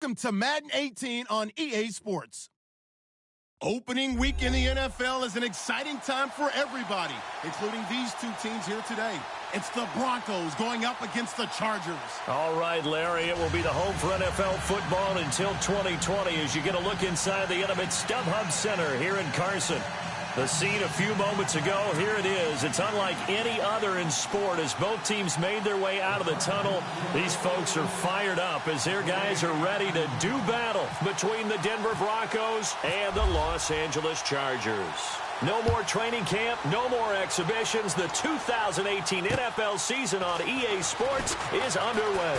Welcome to Madden 18 on EA Sports. Opening week in the NFL is an exciting time for everybody, including these two teams here today. It's the Broncos going up against the Chargers. All right, Larry, it will be the home for NFL football until 2020 as you get a look inside the intimate StubHub Center here in Carson. The scene a few moments ago, here it is. It's unlike any other in sport as both teams made their way out of the tunnel. These folks are fired up as their guys are ready to do battle between the Denver Broncos and the Los Angeles Chargers. No more training camp, no more exhibitions. The 2018 NFL season on EA Sports is underway.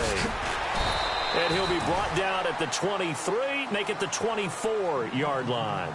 And he'll be brought down at the 23, make it the 24-yard line.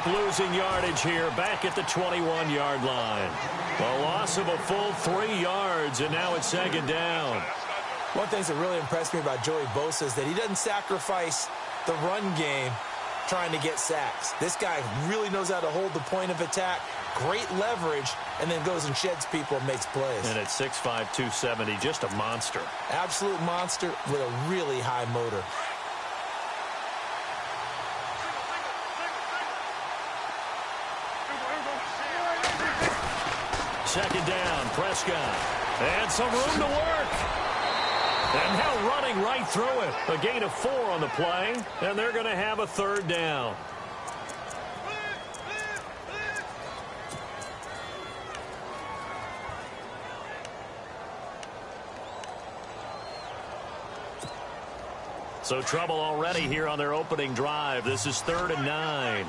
Losing yardage here back at the 21-yard line. A loss of a full 3 yards, and now it's second down. One of the things that really impressed me about Joey Bosa is that he doesn't sacrifice the run game trying to get sacks. This guy really knows how to hold the point of attack, great leverage, and then goes and sheds people and makes plays. And at 6'5", 270, just a monster. Absolute monster with a really high motor. Second down, Prescott. And some room to work. And now running right through it. A gain of 4 on the play, and they're going to have a third down. So trouble already here on their opening drive. This is 3rd and 9.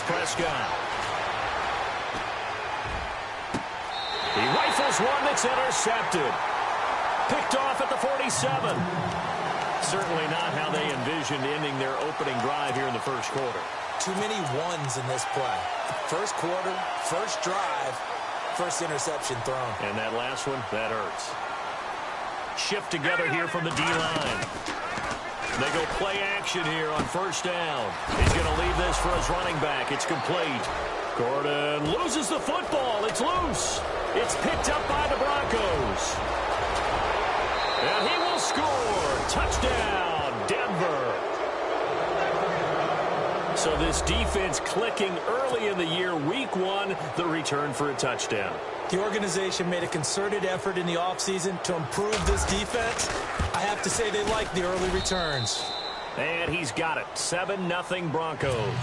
Prescott. He rifles one that's intercepted. Picked off at the 47. Certainly not how they envisioned ending their opening drive here in the first quarter. Too many ones in this play. First quarter, first drive, first interception thrown. And that last one, that hurts. Shift together here from the D-line. They go play action here on first down. He's going to leave this for his running back. It's complete. Gordon loses the football. It's loose. It's picked up by the Broncos. And he will score. Touchdown, Denver. So this defense clicking early in the year. Week 1, the return for a touchdown. The organization made a concerted effort in the offseason to improve this defense. I have to say they like the early returns. And he's got it. 7-0 Broncos.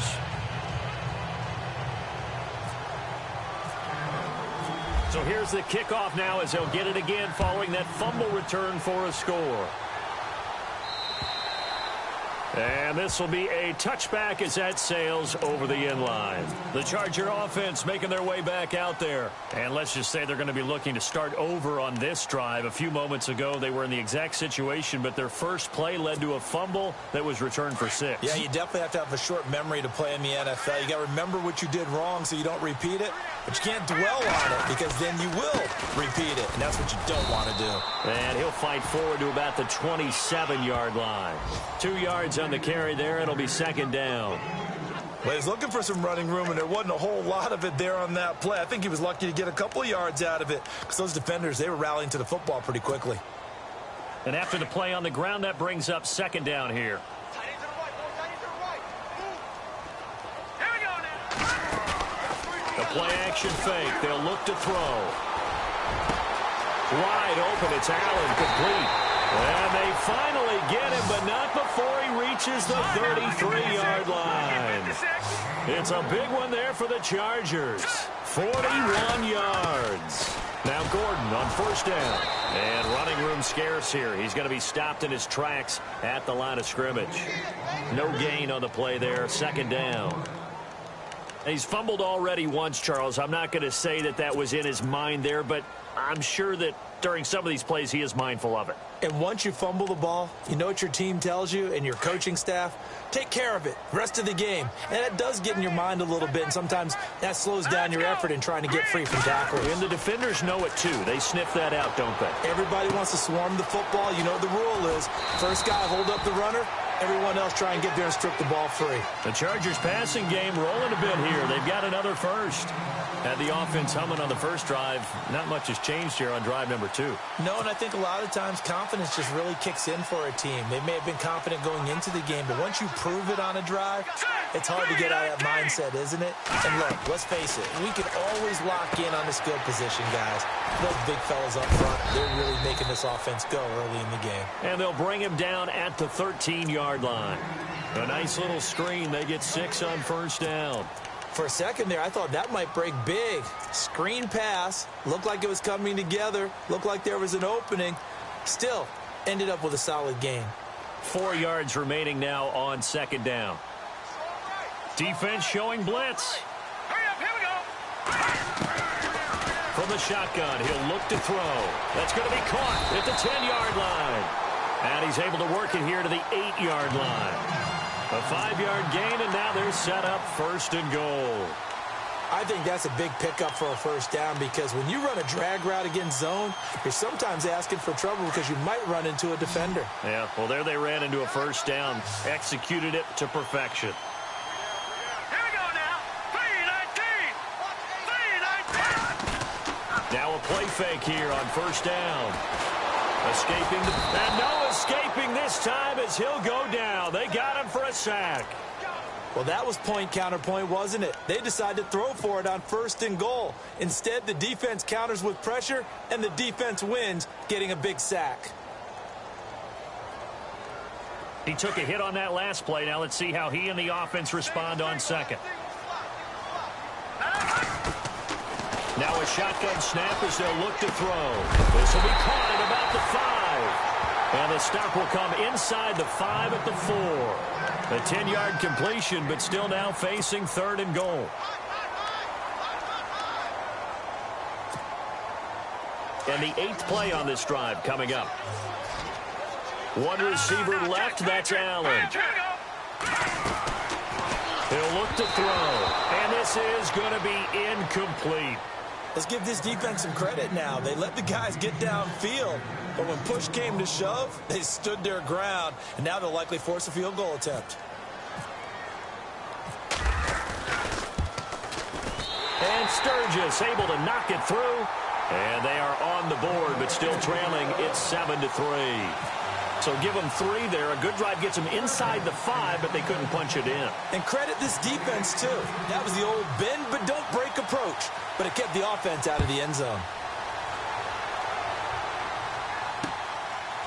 So here's the kickoff now as they'll get it again following that fumble return for a score. And this will be a touchback as that sails over the end line. The Charger offense making their way back out there. And let's just say they're going to be looking to start over on this drive. A few moments ago, they were in the exact situation, but their first play led to a fumble that was returned for 6. Yeah, you definitely have to have a short memory to play in the NFL. You got to remember what you did wrong so you don't repeat it. But you can't dwell on it because then you will repeat it. And that's what you don't want to do. And he'll fight forward to about the 27-yard line. 2 yards on the carry there. It'll be second down. Well, he's looking for some running room, and there wasn't a whole lot of it there on that play. I think he was lucky to get a couple of yards out of it because those defenders, they were rallying to the football pretty quickly. And after the play on the ground, that brings up second down here. The play-action fake. They'll look to throw. Wide open. It's Allen, complete. And they finally get him, but not before he reaches the 33-yard line. It's a big one there for the Chargers. 41 yards. Now Gordon on first down. And running room scarce here. He's going to be stopped in his tracks at the line of scrimmage. No gain on the play there. Second down. He's fumbled already once, Charles. I'm not going to say that that was in his mind there, but I'm sure that during some of these plays he is mindful of it. And once you fumble the ball, you know what your team tells you and your coaching staff? Take care of it rest of the game. And it does get in your mind a little bit, and sometimes that slows down your effort in trying to get free from tackles. And the defenders know it too. They sniff that out, don't they? Everybody wants to swarm the football. You know what the rule is. First guy hold up the runner. Everyone else try and get there and strip the ball free. The Chargers passing game rolling a bit here. They've got another first. Had the offense humming on the first drive. Not much has changed here on drive number 2. No, and I think a lot of times confidence just really kicks in for a team. They may have been confident going into the game, but once you prove it on a drive, it's hard to get out of that mindset, isn't it? And look, let's face it, we can always lock in on the skill position, guys. Those big fellas up front, they're really making this offense go early in the game. And they'll bring him down at the 13-yard line. A nice little screen. They get 6 on first down. For a second there, I thought that might break big. Screen pass. Looked like it was coming together. Looked like there was an opening. Still, ended up with a solid gain. 4 yards remaining now on second down. Defense showing blitz. Hurry up, here we go. From the shotgun, he'll look to throw. That's going to be caught at the 10-yard line. And he's able to work it here to the 8-yard line. A 5-yard gain, and now they're set up first and goal. I think that's a big pickup for a first down because when you run a drag route against zone, you're sometimes asking for trouble because you might run into a defender. Yeah, well, there they ran into a first down. Executed it to perfection. Here we go now. 3-19. Now a play fake here on first down. Escaping, and no escaping this time as he'll go down. They got him for a sack. Well, that was point counterpoint, wasn't it? They decided to throw for it on first and goal. Instead, the defense counters with pressure, and the defense wins, getting a big sack. He took a hit on that last play. Now let's see how he and the offense respond on second. Now a shotgun snap as they'll look to throw. This will be caught at about the 5. And the stop will come inside the 5 at the 4. A 10-yard completion, but still now facing third and goal. And the 8th play on this drive coming up. One receiver left, that's Allen. He'll look to throw. And this is going to be incomplete. Let's give this defense some credit now. They let the guys get downfield, but when push came to shove, they stood their ground, and now they'll likely force a field goal attempt. And Sturgis able to knock it through, and they are on the board, but still trailing. It's 7-3. So give them 3 there. A good drive gets them inside the 5, but they couldn't punch it in. And credit this defense, too. That was the old bend but don't break approach, but it kept the offense out of the end zone.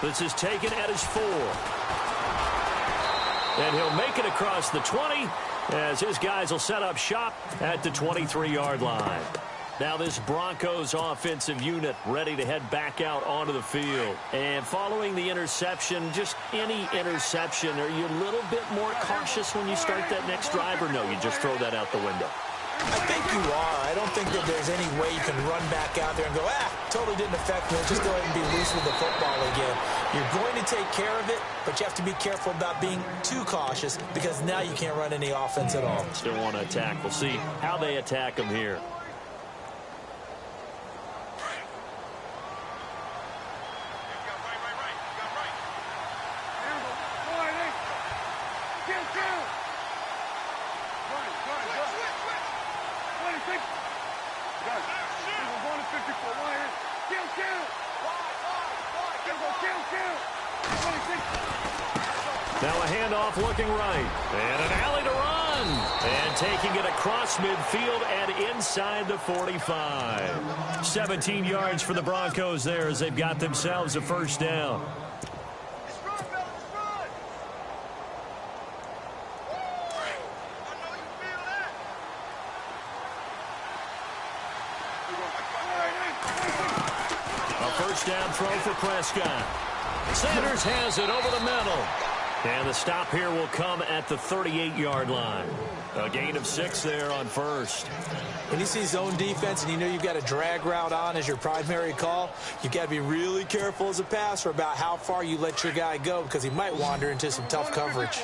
This is taken at his 4. And he'll make it across the 20 as his guys will set up shop at the 23-yard line. Now this Broncos offensive unit ready to head back out onto the field. And following the interception, just any interception, are you a little bit more cautious when you start that next drive, or no, you just throw that out the window? I think you are. I don't think that there's any way you can run back out there and go, totally didn't affect me. Just go ahead and be loose with the football again. You're going to take care of it, but you have to be careful about being too cautious because now you can't run any offense at all. Still want to attack. We'll see how they attack them here. Now a handoff looking right. And an alley to run. And taking it across midfield and inside the 45. 17 yards for the Broncos there as they've got themselves a first down. A first down throw for Prescott. Sanders has it over the middle. And the stop here will come at the 38-yard line. A gain of 6 there on first. When you see zone defense and you know you've got a drag route on as your primary call, you've got to be really careful as a passer about how far you let your guy go because he might wander into some tough coverage.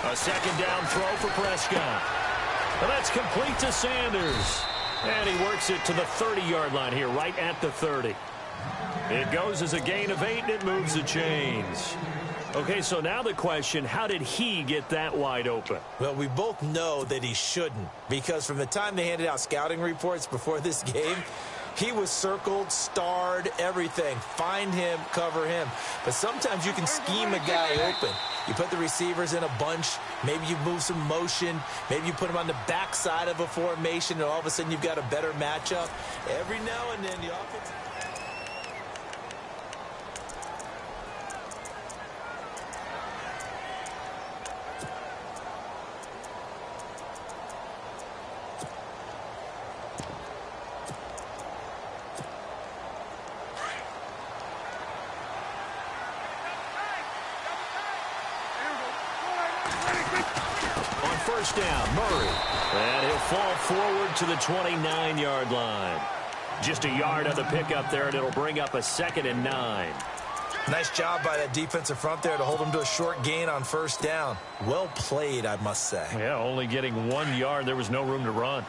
A second down throw for Prescott. And that's complete to Sanders. And he works it to the 30-yard line here, right at the 30. It goes as a gain of 8, and it moves the chains. Okay, so now the question, how did he get that wide open? Well, we both know that he shouldn't, because from the time they handed out scouting reports before this game, he was circled, starred, everything. Find him, cover him. But sometimes you can scheme a guy open. You put the receivers in a bunch. Maybe you move some motion. Maybe you put him on the backside of a formation, and all of a sudden you've got a better matchup. Every now and then the offense... First down, Murray. And he'll fall forward to the 29-yard line. Just a yard on the pickup there, and it'll bring up a 2nd and 9. Nice job by that defensive front there to hold him to a short gain on first down. Well played, I must say. Yeah, only getting 1 yard. There was no room to run.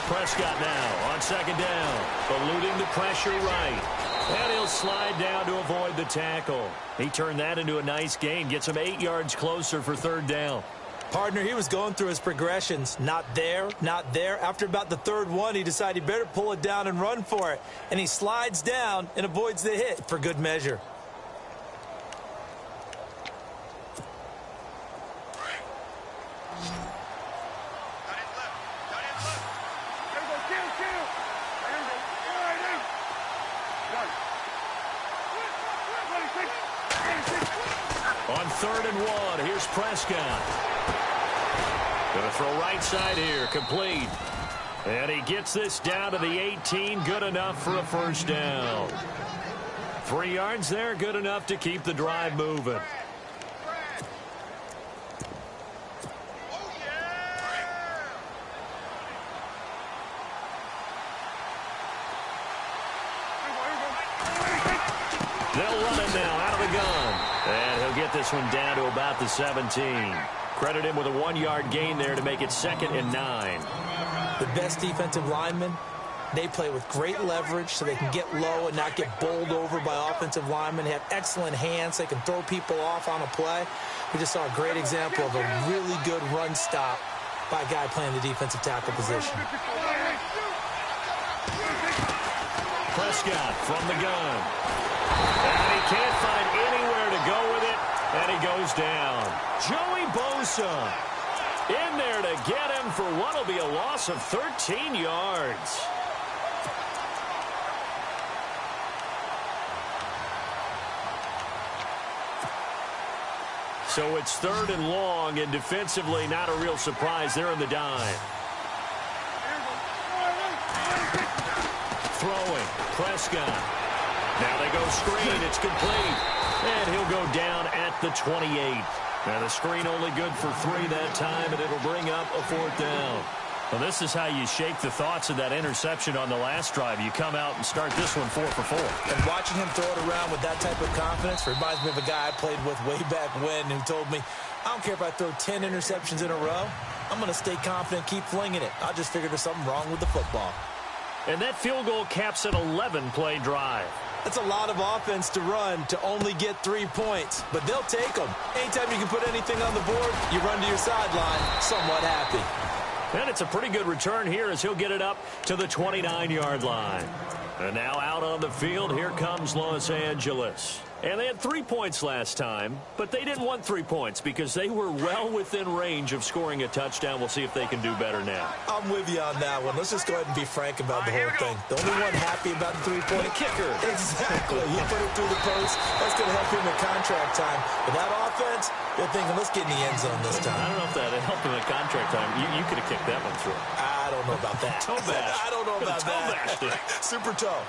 Prescott now on second down, eluding the pressure right. And he'll slide down to avoid the tackle. He turned that into a nice gain, gets him 8 yards closer for 3rd down. Partner, he was going through his progressions. Not there, not there. After about the 3rd one, he decided he better pull it down and run for it. And he slides down and avoids the hit for good measure. On 3rd and 1, here's Prescott. Gonna throw right side here, complete. And he gets this down to the 18, good enough for a first down. 3 yards there, good enough to keep the drive moving. They'll run it now out of the gun. And he'll get this one down to about the 17. Credit him with a 1-yard gain there to make it 2nd and 9. The best defensive linemen, they play with great leverage so they can get low and not get bowled over by offensive linemen. They have excellent hands. They can throw people off on a play. We just saw a great example of a really good run stop by a guy playing the defensive tackle position. Prescott from the gun. And he can't find anywhere to go with it, and he goes down. Joey Bosa in there to get him for what will be a loss of 13 yards. So it's 3rd and long, and defensively not a real surprise. They're in the dime. Throwing, Prescott. Now they go screen. It's complete. And he'll go down at the 28. Now the screen only good for 3 that time, and it'll bring up a 4th down. Well, this is how you shake the thoughts of that interception on the last drive. You come out and start this one 4 for 4. And watching him throw it around with that type of confidence reminds me of a guy I played with way back when who told me, I don't care if I throw 10 interceptions in a row. I'm going to stay confident, keep flinging it. I just figured there's something wrong with the football. And that field goal caps an 11-play drive. That's a lot of offense to run to only get 3 points, but they'll take them. Anytime you can put anything on the board, you run to your sideline somewhat happy. And it's a pretty good return here as he'll get it up to the 29-yard line. And now out on the field, here comes Los Angeles. And they had 3 points last time, but they didn't want 3 points because they were well within range of scoring a touchdown. We'll see if they can do better now. I'm with you on that one. Let's just go ahead and be frank about the whole thing. The only one happy about the three-point kicker. Exactly. He put it through the post. That's going to help him in contract time. But that offense, they're thinking, let's get in the end zone this time. I don't know if that helped him in contract time. You could have kicked that one through. I don't know about that. Toe bash. I don't know about that. Super toe.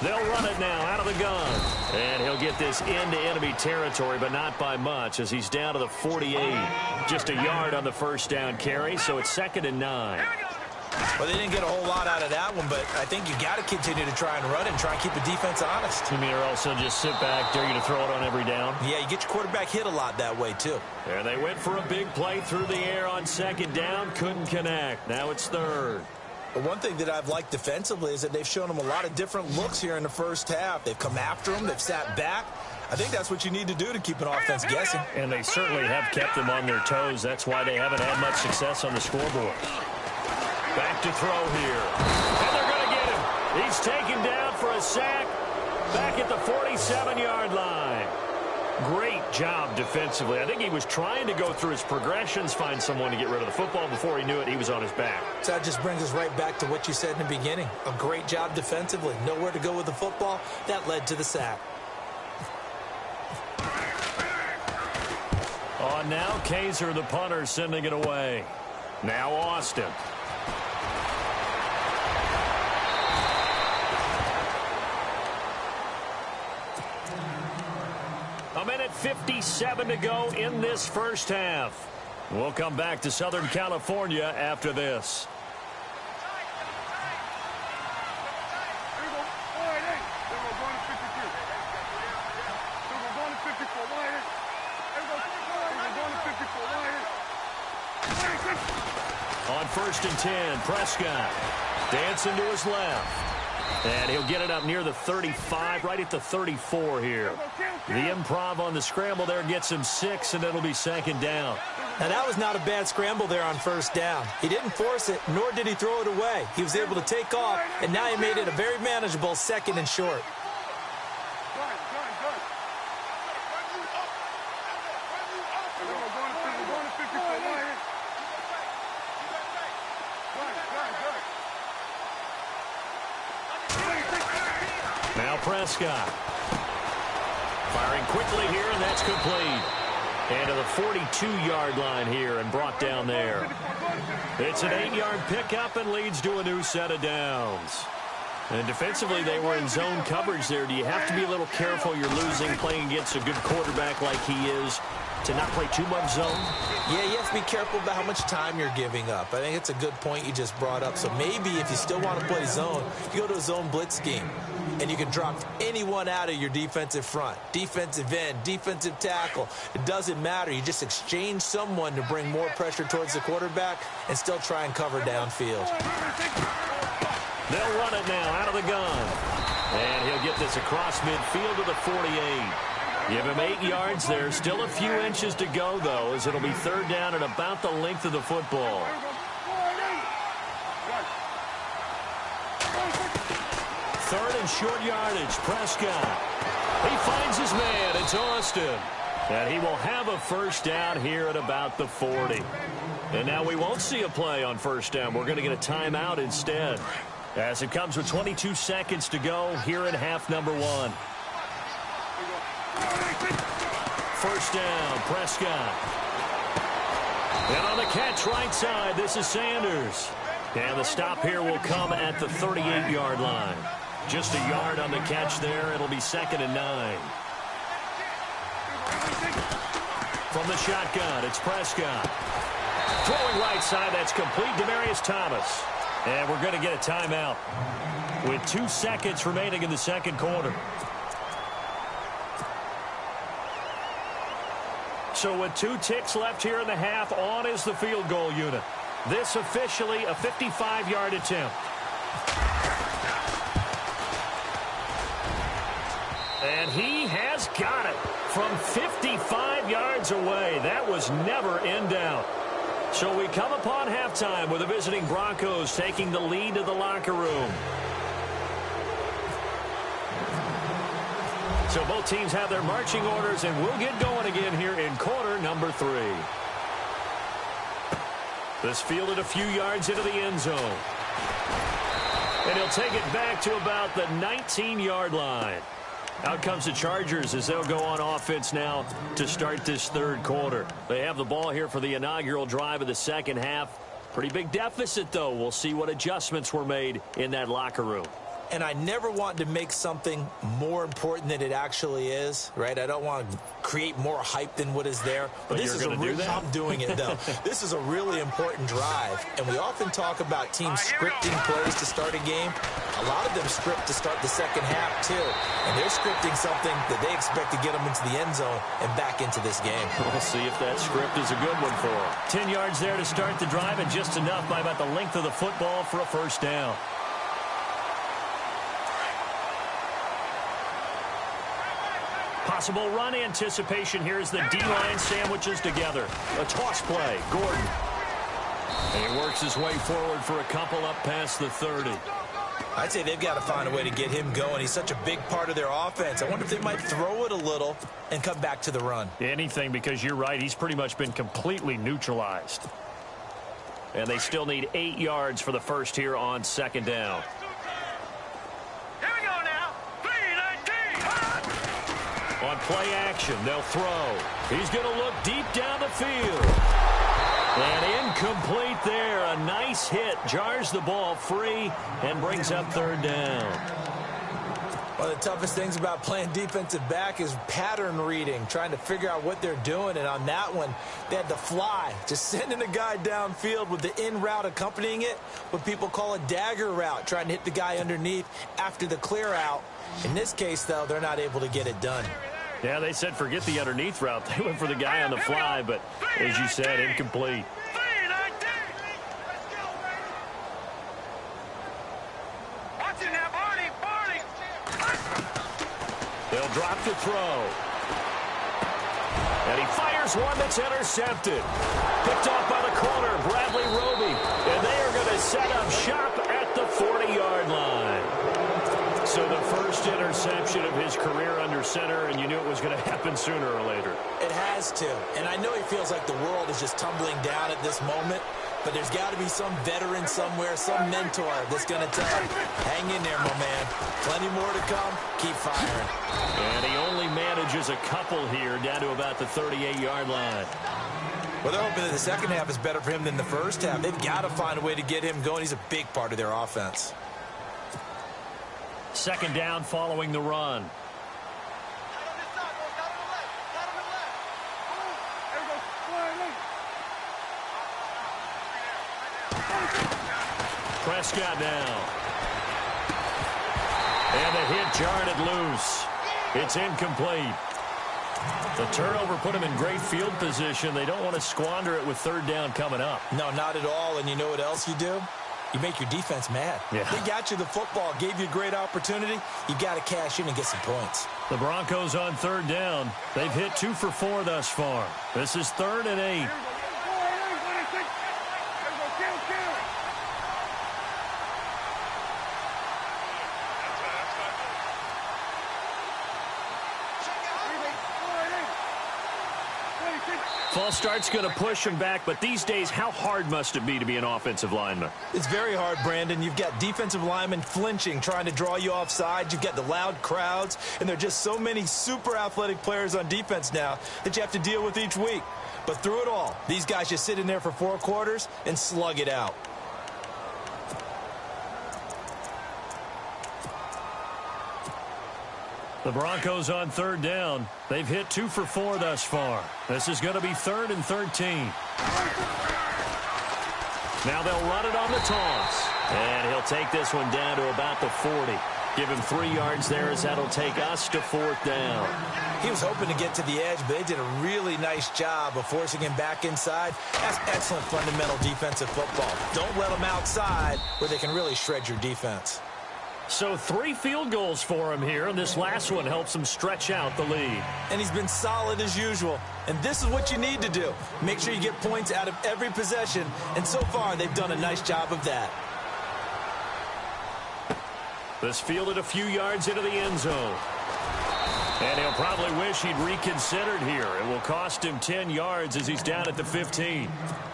They'll run it now out of the gun. And he'll get this into enemy territory, but not by much as he's down to the 48. Just a yard on the first down carry, so it's 2nd and 9. Well, they didn't get a whole lot out of that one, but I think you got to continue to try and run and try and keep the defense honest. You mean or also just sit back, dare you to throw it on every down? Yeah, you get your quarterback hit a lot that way, too. And they went for a big play through the air on 2nd down. Couldn't connect. Now it's 3rd. But one thing that I've liked defensively is that they've shown them a lot of different looks here in the first half. They've come after them. They've sat back. I think that's what you need to do to keep an offense guessing. And they certainly have kept them on their toes. That's why they haven't had much success on the scoreboard. Back to throw here. And they're going to get him. He's taken down for a sack back at the 47-yard line. Great job defensively. I think he was trying to go through his progressions, find someone to get rid of the football. Before he knew it, he was on his back. So that just brings us right back to what you said in the beginning. A great job defensively. Nowhere to go with the football. That led to the sack. On now, Kaiser, the punter, sending it away. Now Austin. A minute 57 to go in this first half. We'll come back to Southern California after this. On 1st and 10, Prescott dancing to his left. And he'll get it up near the 35, right at the 34 here. The improv on the scramble there gets him 6, and it'll be 2nd down. Now, that was not a bad scramble there on 1st down. He didn't force it, nor did he throw it away. He was able to take off, and now he made it a very manageable 2nd and short. Now Prescott. Firing quickly here, and that's complete. And to the 42-yard line here and brought down there. It's an 8-yard pickup and leads to a new set of downs. And defensively, they were in zone coverage there. Do you have to be a little careful? You're losing, playing against a good quarterback like he is, to not play too much zone? Yeah, you have to be careful about how much time you're giving up. I think it's a good point you just brought up. So maybe if you still want to play zone, you go to a zone blitz scheme. And you can drop anyone out of your defensive front. Defensive end, defensive tackle. It doesn't matter. You just exchange someone to bring more pressure towards the quarterback and still try and cover downfield. They'll run it now out of the gun. And he'll get this across midfield to the 48. Give him 8 yards there. Still a few inches to go, though, as it'll be 3rd down and about the length of the football. Third and short yardage. Prescott. He finds his man. It's Austin. And he will have a 1st down here at about the 40. And now we won't see a play on 1st down. We're going to get a timeout instead, as it comes with 22 seconds to go here in half number 1. 1st down, Prescott. And on the catch right side, this is Sanders. And the stop here will come at the 38-yard line. Just a yard on the catch there. It'll be 2nd and 9. From the shotgun, it's Prescott. Throwing right side, that's complete. Demaryius Thomas. And we're going to get a timeout with 2 seconds remaining in the 2nd quarter. So with 2 ticks left here in the half, on is the field goal unit. This officially a 55-yard attempt. And he has got it from 55 yards yards away. That was never in doubt. So we come upon halftime with the visiting Broncos taking the lead to the locker room. So both teams have their marching orders, and we'll get going again here in quarter number 3. This fielded a few yards into the end zone. And he'll take it back to about the 19-yard line. Out comes the Chargers as they'll go on offense now to start this third quarter. They have the ball here for the inaugural drive of the second half. Pretty big deficit, though. We'll see what adjustments were made in that locker room. And I never want to make something more important than it actually is, right? I don't want to create more hype than what is there. But this is a real, I'm doing it, though. This is a really important drive. And we often talk about teams scripting plays to start a game. A lot of them script to start the second half, too. And they're scripting something that they expect to get them into the end zone and back into this game. We'll see if that script is a good one for them. 10 yards there to start the drive, and just enough by about the length of the football for a first down. Possible run anticipation here as the D-line sandwiches together. A toss play. Gordon. And he works his way forward for a couple up past the 30. I'd say they've got to find a way to get him going. He's such a big part of their offense. I wonder if they might throw it a little and come back to the run. Anything, because you're right. He's pretty much been completely neutralized. And they still need 8 yards for the first here on second down. On play action, they'll throw. He's going to look deep down the field. And incomplete there. A nice hit. Jars the ball free and brings up third down. One of the toughest things about playing defensive back is pattern reading, trying to figure out what they're doing. And on that one, they had the fly, just sending a guy downfield with the in route accompanying it, what people call a dagger route, trying to hit the guy underneath after the clear out. In this case, though, they're not able to get it done. Yeah, they said forget the underneath route. They went for the guy on the fly, but as you said, incomplete. They'll drop the throw. And he fires one that's intercepted. Picked off by the corner, Bradley Roby. And they are going to set up shop at the 40-yard line. So the first interception of his career under center, and you knew it was going to happen sooner or later. It has to. And I know he feels like the world is just tumbling down at this moment, but there's got to be some veteran somewhere, some mentor that's going to tell him, hang in there, my man. Plenty more to come. Keep firing. And he only manages a couple here down to about the 38-yard line. Well, they're hoping that the second half is better for him than the first half. They've got to find a way to get him going. He's a big part of their offense. Second down following the run. Prescott now. And the hit jarred it loose. It's incomplete. The turnover put him in great field position. They don't want to squander it with third down coming up. No, not at all. And you know what else you do? You make your defense mad. Yeah. They got you the football, gave you a great opportunity. You got to cash in and get some points. The Broncos on third down. They've hit 2 for 4 thus far. This is 3rd and 8. False start's going to push him back, but these days, how hard must it be to be an offensive lineman? It's very hard, Brandon. You've got defensive linemen flinching, trying to draw you offside. You've got the loud crowds, and there are just so many super athletic players on defense now that you have to deal with each week. But through it all, these guys just sit in there for 4 quarters and slug it out. The Broncos on third down. They've hit 2 for 4 thus far. This is going to be 3rd and 13. Now they'll run it on the toss. And he'll take this one down to about the 40. Give him 3 yards there as that'll take us to 4th down. He was hoping to get to the edge, but they did a really nice job of forcing him back inside. That's excellent fundamental defensive football. Don't let them outside where they can really shred your defense. So 3 field goals for him here, and this last one helps him stretch out the lead. And he's been solid as usual. And this is what you need to do. Make sure you get points out of every possession. And so far, they've done a nice job of that. This fielded a few yards into the end zone. And he'll probably wish he'd reconsidered here. It will cost him 10 yards as he's down at the 15.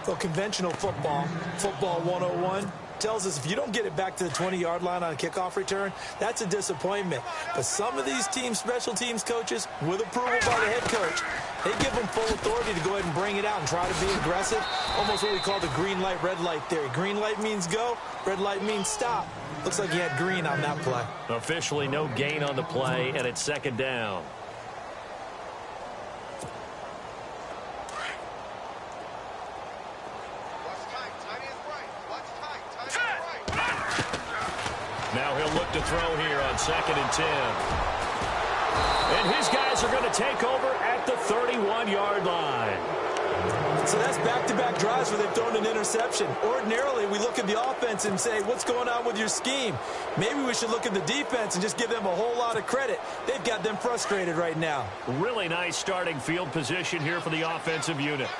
Well, conventional football 101, tells us if you don't get it back to the 20-yard line on a kickoff return, that's a disappointment. But some of these team special teams coaches, with approval by the head coach, they give them full authority to go ahead and bring it out and try to be aggressive. Almost what we call the green light, red light theory. Green light means go, red light means stop. Looks like he had green on that play. Officially no gain on the play, and it's second down. Now he'll look to throw here on 2nd and 10. And his guys are going to take over at the 31-yard line. So that's back-to-back drives where they've thrown an interception. Ordinarily, we look at the offense and say, what's going on with your scheme? Maybe we should look at the defense and just give them a whole lot of credit. They've got them frustrated right now. Really nice starting field position here for the offensive unit.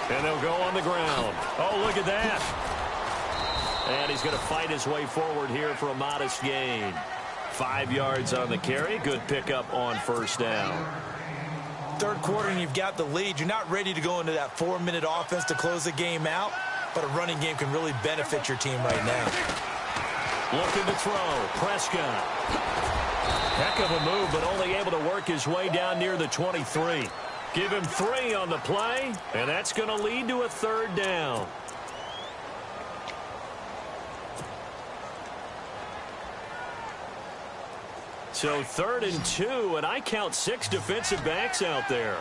And they'll go on the ground. Oh, look at that. And he's going to fight his way forward here for a modest gain. 5 yards on the carry. Good pickup on first down. Third quarter and you've got the lead. You're not ready to go into that 4-minute offense to close the game out, but a running game can really benefit your team right now. Looking to throw. Prescott. Heck of a move, but only able to work his way down near the 23. Give him 3 on the play, and that's going to lead to a third down. So 3rd and 2, and I count 6 defensive backs out there.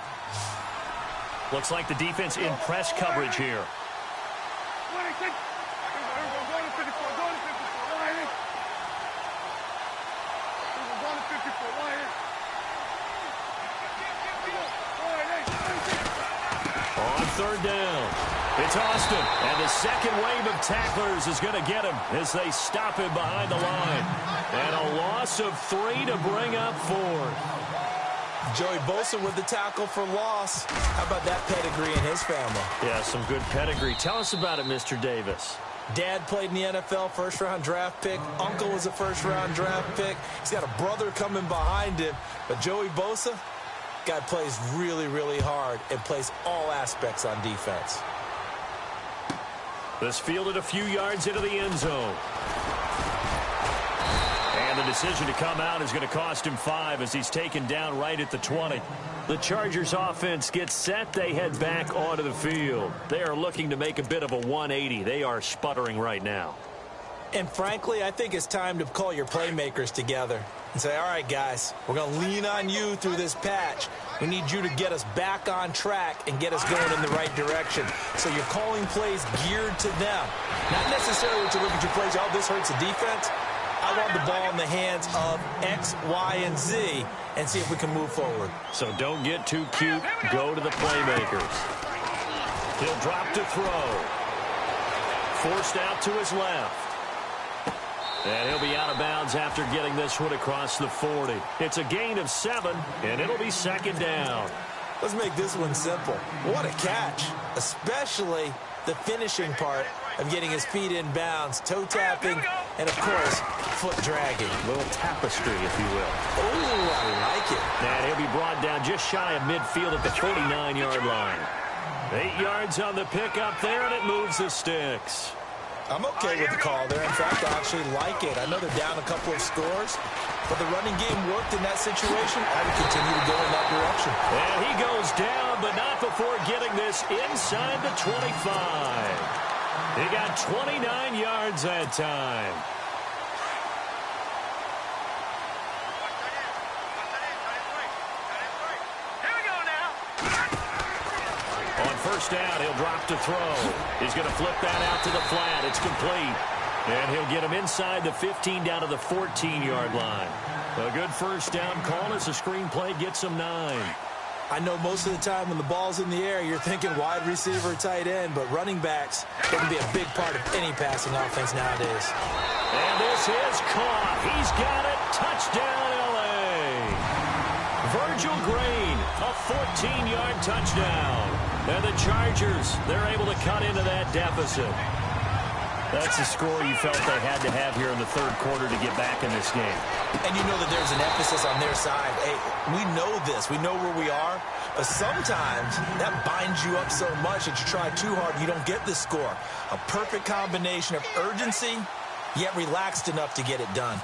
Looks like the defense in press coverage here. On 3rd down, it's Austin, and the second wave of tacklers is going to get him as they stop him behind the line. And a loss of 3 to bring up 4th. Joey Bosa with the tackle for loss. How about that pedigree in his family? Yeah, some good pedigree. Tell us about it, Mr. Davis. Dad played in the NFL, first-round draft pick. Uncle was a first-round draft pick. He's got a brother coming behind him. But Joey Bosa, guy plays really, really hard and plays all aspects on defense. This fielded a few yards into the end zone. And the decision to come out is going to cost him 5 as he's taken down right at the 20. The Chargers offense gets set. They head back onto the field. They are looking to make a bit of a 180. They are sputtering right now. And frankly, I think it's time to call your playmakers together and say, all right, guys, we're going to lean on you through this patch. We need you to get us back on track and get us going in the right direction. So you're calling plays geared to them. Not necessarily what you look at your plays, oh, this hurts the defense. I want the ball in the hands of X, Y, and Z and see if we can move forward. So don't get too cute. Go to the playmakers. He'll drop to throw. Forced out to his left. And he'll be out of bounds after getting this one across the 40. It's a gain of 7, and it'll be second down. Let's make this one simple. What a catch, especially the finishing part of getting his feet in bounds, toe tapping, and, of course, foot dragging. A little tapestry, if you will. Ooh, I like it. And he'll be brought down just shy of midfield at the 49-yard line. 8 yards on the pickup there, and it moves the sticks. I'm okay with the call there. In fact, I actually like it. I know they're down a couple of scores, but the running game worked in that situation. I would continue to go in that direction. And he goes down, but not before getting this inside the 25. He got 29 yards that time. First down, he'll drop to throw. He's going to flip that out to the flat. It's complete. And he'll get him inside the 15 down to the 14-yard line. A good first down call as the screenplay gets him 9. I know most of the time when the ball's in the air, you're thinking wide receiver, tight end, but running backs can be a big part of any passing offense nowadays. And this is caught. He's got it. Touchdown, L.A. Virgil Green, a 14-yard touchdown. And the Chargers, they're able to cut into that deficit. That's the score you felt they had to have here in the third quarter to get back in this game. And you know that there's an emphasis on their side. Hey, we know this. We know where we are. But sometimes that binds you up so much that you try too hard, you don't get the score. A perfect combination of urgency, yet relaxed enough to get it done.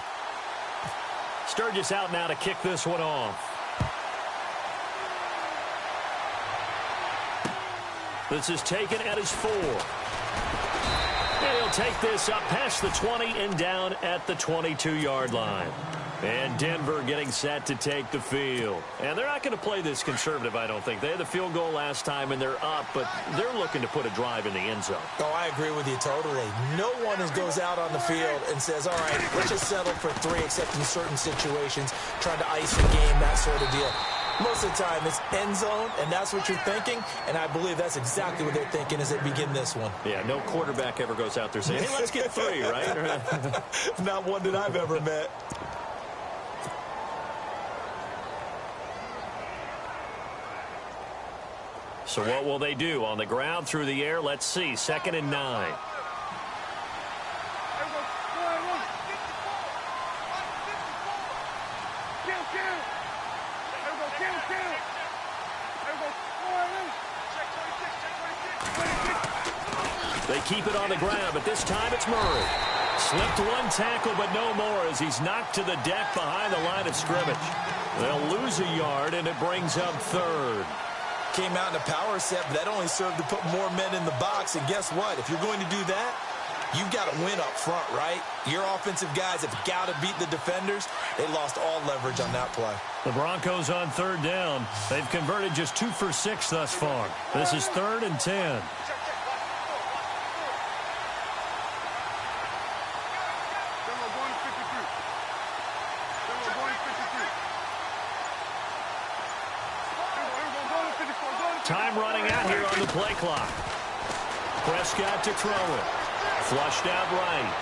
Sturgis out now to kick this one off. This is taken at his 4. And he'll take this up past the 20 and down at the 22-yard line. And Denver getting set to take the field. And they're not going to play this conservative, I don't think. They had the field goal last time, and they're up, but they're looking to put a drive in the end zone. Oh, I agree with you totally. No one goes out on the field and says, all right, let's just settle for 3, except in certain situations, trying to ice the game, that sort of deal. Most of the time, it's end zone, and that's what you're thinking, and I believe that's exactly what they're thinking as they begin this one. Yeah, no quarterback ever goes out there saying, hey, let's get 3, right? Not one that I've ever met. So what will they do? On the ground, through the air, let's see. 2nd and 9. They keep it on the ground, but this time it's Murray. Slipped one tackle, but no more as he's knocked to the deck behind the line of scrimmage. They'll lose a yard, and it brings up 3rd. Came out in a power set, but that only served to put more men in the box. And guess what? If you're going to do that, you've got to win up front, right? Your offensive guys have got to beat the defenders. They lost all leverage on that play. The Broncos on 3rd down. They've converted just 2 for 6 thus far. This is 3rd and 10. Time running out here on the play clock. Prescott to throw it. Flushed out right.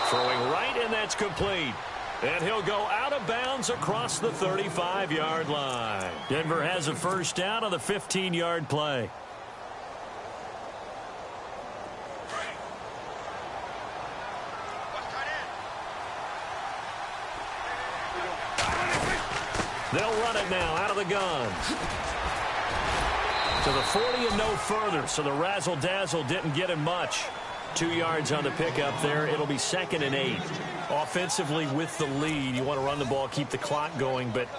Throwing right, and that's complete. And he'll go out of bounds across the 35-yard line. Denver has a first down on the 15-yard play. They'll run it now out of the gun. To the 40 and no further, so the razzle-dazzle didn't get him much. 2 yards on the pickup there. It'll be 2nd and 8. Offensively with the lead, you want to run the ball, keep the clock going, but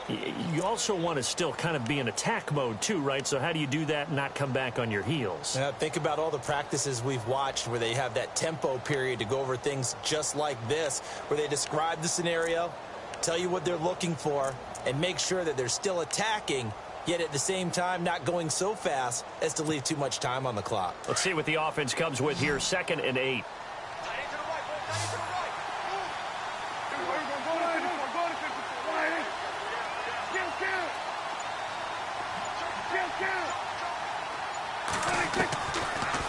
you also want to still kind of be in attack mode too, right? So how do you do that and not come back on your heels? Think about all the practices we've watched where they have that tempo period to go over things just like this, where they describe the scenario, tell you what they're looking for, and make sure that they're still attacking, yet at the same time not going so fast as to leave too much time on the clock. Let's see what the offense comes with here. 2nd and 8.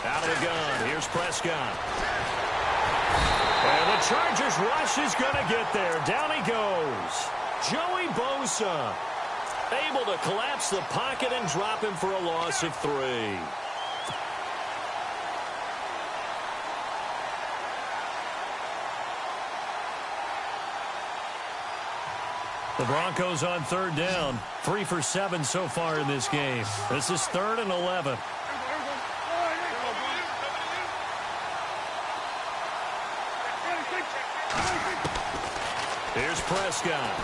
Out of the gun. Here's Prescott. And the Chargers rush is going to get there. Down he goes. Joey Bosa able to collapse the pocket and drop him for a loss of 3. The Broncos on 3rd down. 3 for 7 so far in this game. This is 3rd and 11. Here's Prescott.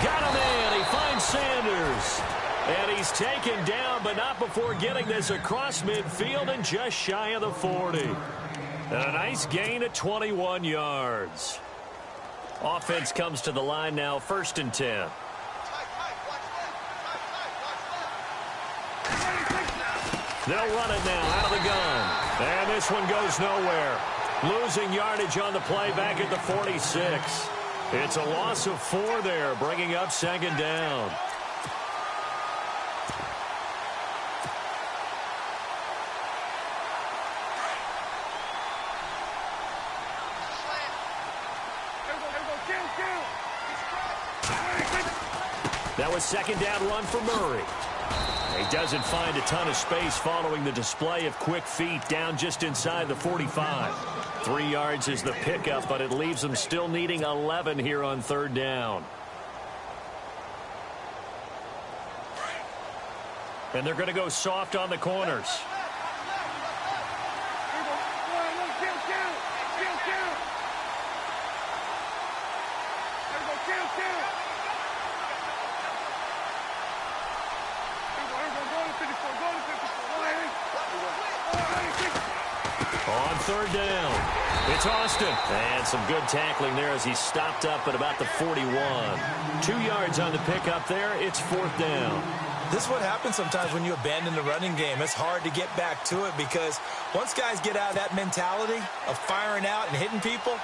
Got him in. He finds Sanders. And he's taken down, but not before getting this across midfield and just shy of the 40. And a nice gain of 21 yards. Offense comes to the line now, 1st and 10. They'll run it now out of the gun. And this one goes nowhere. Losing yardage on the play back at the 46. It's a loss of 4 there, bringing up second down. That was second down run for Murray. He doesn't find a ton of space following the display of quick feet down just inside the 45. 3 yards is the pickup, but it leaves them still needing 11 here on third down. And they're going to go soft on the corners. On third down, it's Austin. And some good tackling there as he stopped up at about the 41. 2 yards on the pickup there. It's fourth down. This is what happens sometimes when you abandon the running game. It's hard to get back to it because once guys get out of that mentality of firing out and hitting people,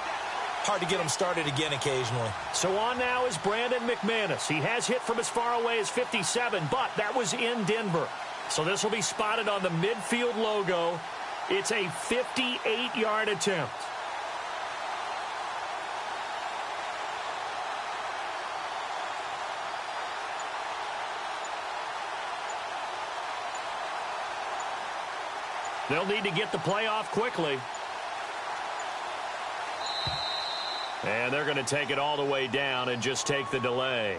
hard to get them started again occasionally. So on now is Brandon McManus. He has hit from as far away as 57, but that was in Denver. So this will be spotted on the midfield logo. It's a 58-yard attempt. They'll need to get the play off quickly. And they're going to take it all the way down and just take the delay.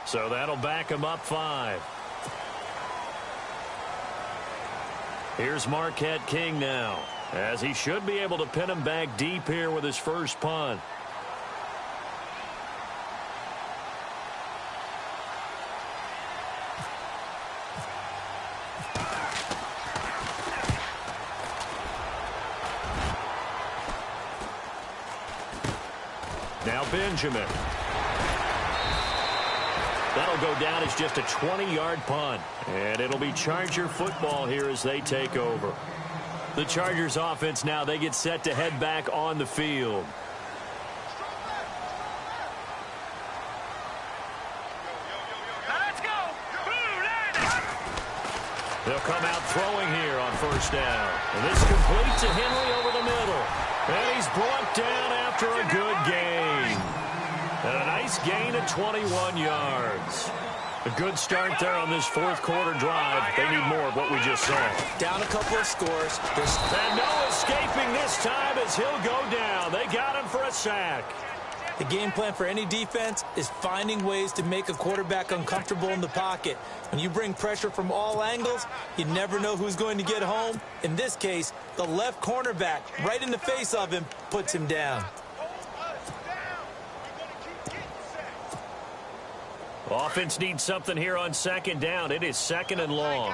So that'll back them up 5. Here's Marquette King now, as he should be able to pin him back deep here with his first punt. Now Benjamin. That'll go down as just a 20-yard punt. And it'll be Charger football here as they take over. The Chargers offense now, they get set to head back on the field. Let's go. They'll come out throwing here on first down. And this complete to Henry over the middle. And he's brought down after a good gain. And a nice gain of 21 yards. A good start there on this fourth quarter drive. They need more of what we just saw. Down a couple of scores. And no escaping this time as he'll go down. They got him for a sack. The game plan for any defense is finding ways to make a quarterback uncomfortable in the pocket. When you bring pressure from all angles, you never know who's going to get home. In this case, the left cornerback, right in the face of him, puts him down. Offense needs something here on second down. It is second and long.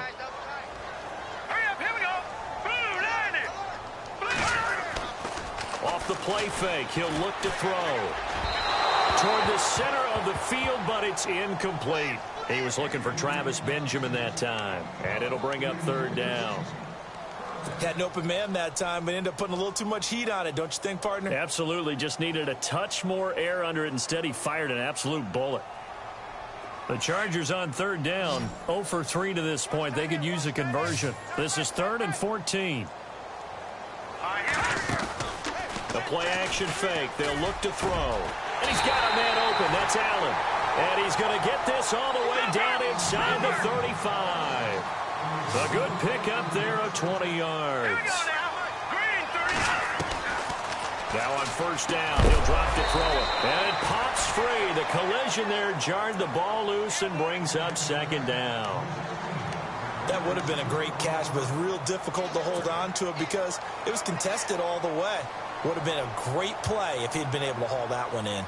Hurry up, here we go. Blue, line it. Off the play fake, he'll look to throw. Toward the center of the field, but it's incomplete. He was looking for Travis Benjamin that time. And it'll bring up third down. Had an open man that time, but ended up putting a little too much heat on it, don't you think, partner? Absolutely, just needed a touch more air under it. Instead, he fired an absolute bullet. The Chargers on third down, 0 for 3 to this point. They could use a conversion. This is 3rd and 14. The play action fake. They'll look to throw. And he's got a man open. That's Allen. And he's going to get this all the way down inside the 35. A good pickup there of 20 yards. Now on first down, he'll drop to throw it. And it pops free. The collision there jarred the ball loose and brings up second down. That would have been a great catch, but it's real difficult to hold on to it because it was contested all the way. Would have been a great play if he'd been able to haul that one in.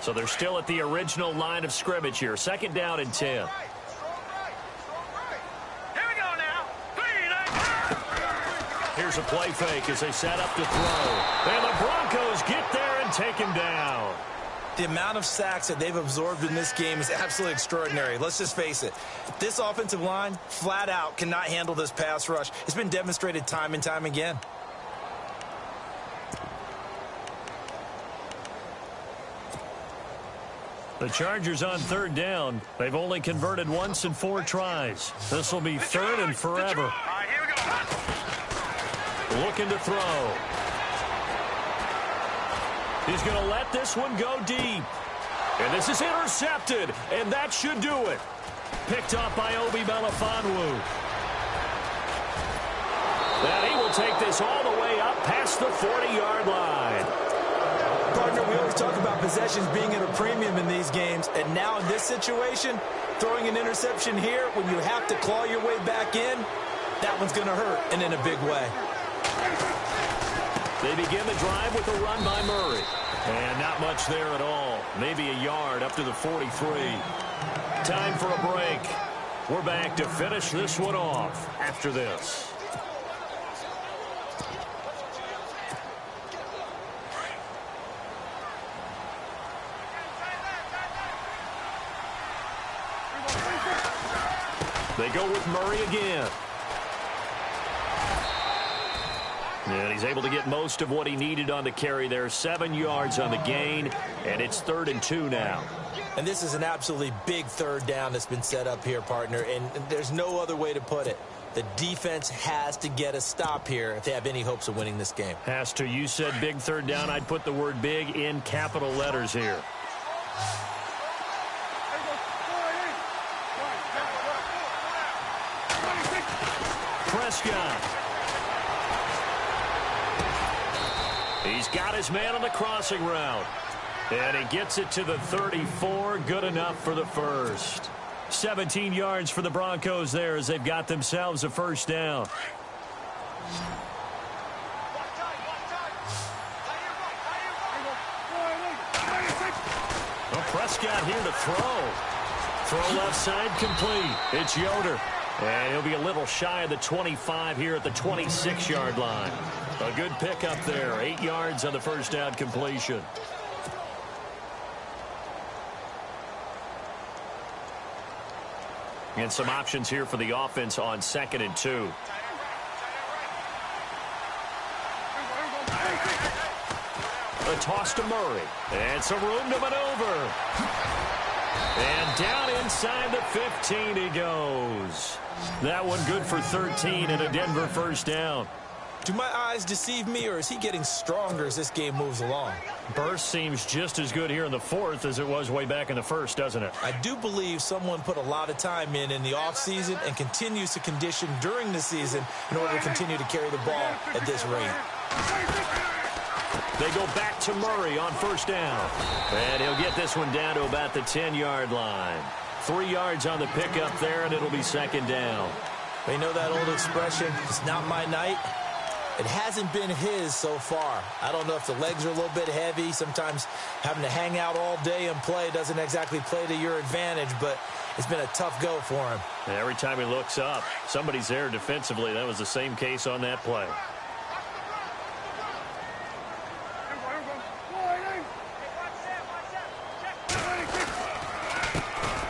So they're still at the original line of scrimmage here. Second down and 10. Here's a play fake as they set up to throw. And the Broncos get there and take him down. The amount of sacks that they've absorbed in this game is absolutely extraordinary. Let's just face it. This offensive line, flat out, cannot handle this pass rush. It's been demonstrated time and time again. The Chargers on third down. They've only converted once in 4 tries. This will be third and forever. All right, here we go. Looking to throw. He's going to let this one go deep. And this is intercepted, and that should do it. Picked off by Obi Melifonwu. And he will take this all the way up past the 40-yard line. Partner, we always talk about possessions being at a premium in these games, and now in this situation, throwing an interception here when you have to claw your way back in, that one's going to hurt, and in a big way. They begin the drive with a run by Murray. And not much there at all. Maybe a yard up to the 43. Time for a break. We're back to finish this one off after this. They go with Murray again. And he's able to get most of what he needed on the carry there. 7 yards on the gain, and it's 3rd and 2 now. And this is an absolutely big third down that's been set up here, partner, and there's no other way to put it. The defense has to get a stop here if they have any hopes of winning this game. Has to. You said big third down. I'd put the word big in capital letters here. Prescott. He's got his man on the crossing route. And he gets it to the 34. Good enough for the first. 17 yards for the Broncos there as they've got themselves a first down. Well, Prescott here to throw. Throw left side complete. It's Yoder. And he'll be a little shy of the 25 here at the 26-yard line. A good pickup there. 8 yards on the first down completion. And some options here for the offense on 2nd and 2. A toss to Murray. And some room to maneuver. And down inside the 15 he goes. That one good for 13 and a Denver first down. Do my eyes deceive me, or is he getting stronger as this game moves along? Burst seems just as good here in the 4th as it was way back in the 1st, doesn't it? I do believe someone put a lot of time in the offseason and continues to condition during the season in order to continue to carry the ball at this rate. They go back to Murray on first down. And he'll get this one down to about the 10-yard line. 3 yards on the pickup there, and it'll be 2nd down. You know that old expression, it's not my night? It hasn't been his so far. I don't know if the legs are a little bit heavy. Sometimes having to hang out all day and play doesn't exactly play to your advantage, but it's been a tough go for him. And every time he looks up, somebody's there defensively. That was the same case on that play.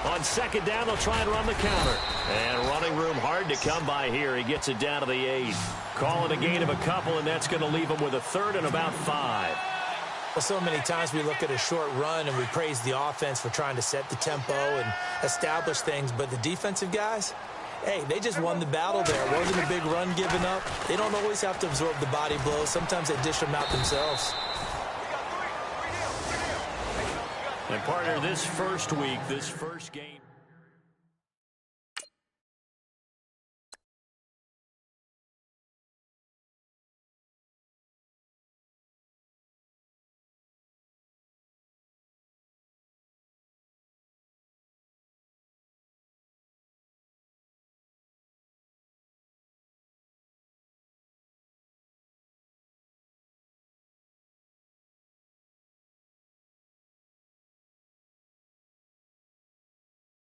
On 2nd down, they'll try and run the counter. And running room hard to come by here. He gets it down to the 8. Calling a gain of a couple, and that's going to leave him with a 3rd and about 5. Well, so many times we look at a short run and we praise the offense for trying to set the tempo and establish things, but the defensive guys, hey, they just won the battle there. It wasn't a big run given up. They don't always have to absorb the body blows. Sometimes they dish them out themselves. And partner, this first week, this first game.